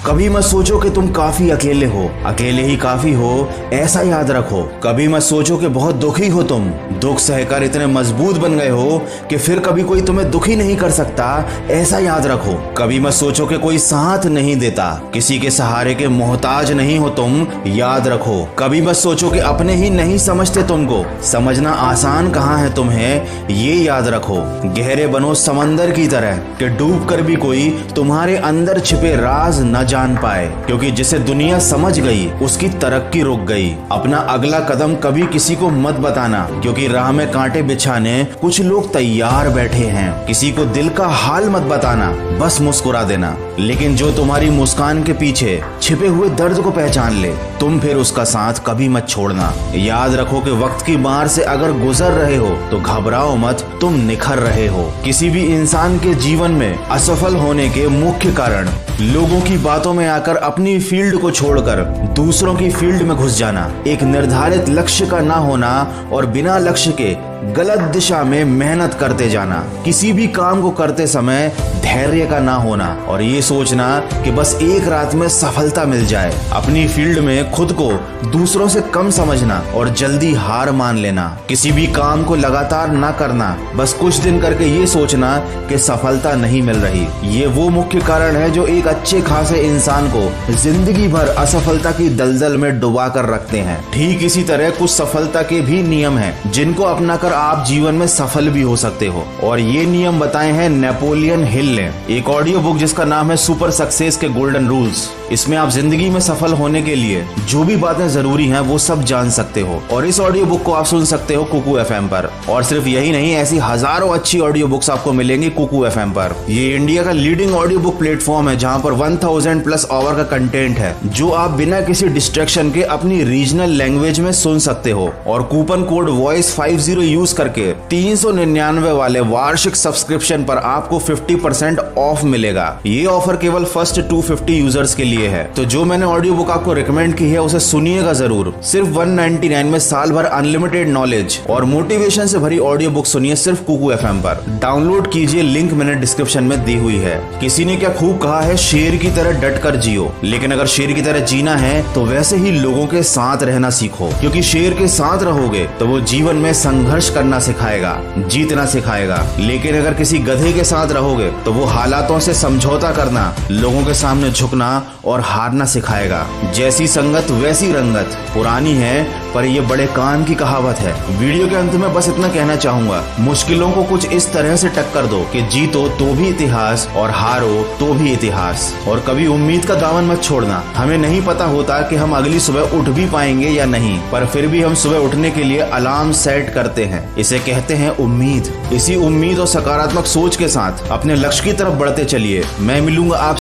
कभी मत सोचो कि तुम काफी अकेले हो, अकेले ही काफी हो ऐसा याद रखो। कभी मत सोचो कि बहुत दुखी हो तुम, दुख सहकर इतने मजबूत बन गए हो कि फिर कभी कोई तुम्हें दुखी नहीं कर सकता, ऐसा याद रखो। कभी मत सोचो कि कोई साथ नहीं देता, किसी के सहारे के मोहताज नहीं हो तुम, याद रखो। कभी मत सोचो कि अपने ही नहीं समझते तुमको, समझना आसान कहाँ है तुम्हें, ये याद रखो। गहरे बनो समंदर की तरह कि डूब कर भी कोई तुम्हारे अंदर छिपे राज न जान पाए, क्योंकि जिसे दुनिया समझ गई उसकी तरक्की रुक गई। अपना अगला कदम कभी किसी को मत बताना, क्योंकि राह में कांटे बिछाने कुछ लोग तैयार बैठे हैं। किसी को दिल का हाल मत बताना, बस मुस्कुरा देना, लेकिन जो तुम्हारी मुस्कान के पीछे छिपे हुए दर्द को पहचान ले, तुम फिर उसका साथ कभी मत छोड़ना। याद रखो कि वक्त की मार से अगर गुजर रहे हो तो घबराओ मत, तुम निखर रहे हो। किसी भी इंसान के जीवन में असफल होने के मुख्य कारण लोगों की बातों में आकर अपनी फील्ड को छोड़कर दूसरों की फील्ड में घुस जाना, एक निर्धारित लक्ष्य का ना होना और बिना लक्ष्य के गलत दिशा में मेहनत करते जाना, किसी भी काम को करते समय धैर्य का ना होना और ये सोचना कि बस एक रात में सफलता मिल जाए, अपनी फील्ड में खुद को दूसरों से कम समझना और जल्दी हार मान लेना, किसी भी काम को लगातार ना करना, बस कुछ दिन करके ये सोचना कि सफलता नहीं मिल रही, ये वो मुख्य कारण है जो एक अच्छे खासे इंसान को जिंदगी भर असफलता की दलदल में डुबा कर रखते हैं। ठीक इसी तरह कुछ सफलता के भी नियम हैं जिनको अपनाकर आप जीवन में सफल भी हो सकते हो, और ये नियम बताए हैं नेपोलियन हिल ने। एक ऑडियो बुक जिसका नाम है सुपर सक्सेस के गोल्डन रूल्स। इसमें आप जिंदगी में सफल होने के लिए जो भी बातें जरूरी हैं वो सब जान सकते हो, और इस ऑडियो बुक को आप सुन सकते हो कुकू एफएम पर। और सिर्फ यही नहीं, ऐसी हजारों अच्छी ऑडियो बुक्स आपको मिलेंगी कुकू एफएम पर। ये इंडिया का लीडिंग ऑडियो बुक प्लेटफॉर्म है जहां पर 1000 प्लस आवर का कंटेंट है जो आप बिना किसी डिस्ट्रैक्शन के अपनी रीजनल लैंग्वेज में सुन सकते हो। और कूपन कोड वॉइस 50 यूज करके 399 वाले वार्षिक सब्सक्रिप्शन पर आपको 50% ऑफ मिलेगा। ये ऑफर केवल फर्स्ट 250 यूजर्स के लिए है। तो जो मैंने ऑडियो बुक आपको रिकमेंड की है उसे सुनिएगा जरूर। सिर्फ 199 में साल भर अनलिमिटेड नॉलेज और मोटिवेशन से भरी ऑडियो बुक सुनिए सिर्फ कुकू एफएम पर। डाउनलोड कीजिए, लिंक मैंने डिस्क्रिप्शन में दी हुई है। किसी ने क्या खूब कहा है, शेर की तरह डट कर जियो, लेकिन अगर शेर की तरह जीना है तो वैसे ही लोगों के साथ रहना सीखो, क्योंकि शेर के साथ रहोगे तो वो जीवन में संघर्ष करना सिखाएगा, जीतना सिखाएगा। लेकिन अगर किसी गधे के साथ रहोगे तो वो हालातों से समझौता करना, लोगों के सामने झुकना और हारना सिखाएगा। जैसी संगत वैसी रंगत पुरानी है पर ये बड़े कान की कहावत है। वीडियो के अंत में बस इतना कहना चाहूंगा, मुश्किलों को कुछ इस तरह से टक्कर दो कि जीतो तो भी इतिहास और हारो तो भी इतिहास। और कभी उम्मीद का दामन मत छोड़ना। हमें नहीं पता होता कि हम अगली सुबह उठ भी पाएंगे या नहीं, पर फिर भी हम सुबह उठने के लिए अलार्म सेट करते हैं। इसे कहते हैं उम्मीद। इसी उम्मीद और सकारात्मक सोच के साथ अपने लक्ष्य की तरफ बढ़ते चलिए। मैं मिलूंगा आप